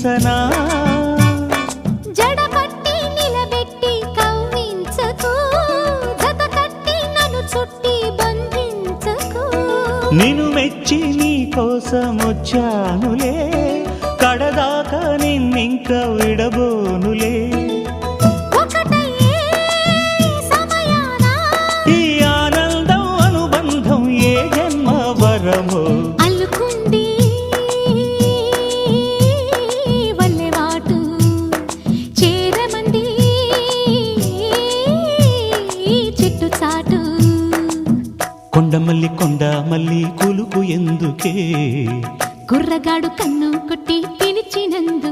ఊహించనా జడపట్టి నిలబెట్టి కవ్వించకు జత కట్టి నన్ను చుట్టి బంధించకు నిన్ను మెచ్చి నీ కోసం వచ్చానులే కడదాకా నిన్నింక విడబోనులే ఒకటయ్యే సమయాన ఈ ఆనందం అనుబంధం ఏ జన్మ వరమో అల్లుకుంది వల్లెవాటు చేరమంది చెట్టు చాటు కొండ మల్లి కులుకు ఎందుకే కుర్రగాడు కన్ను కొట్టి పిలిచినందు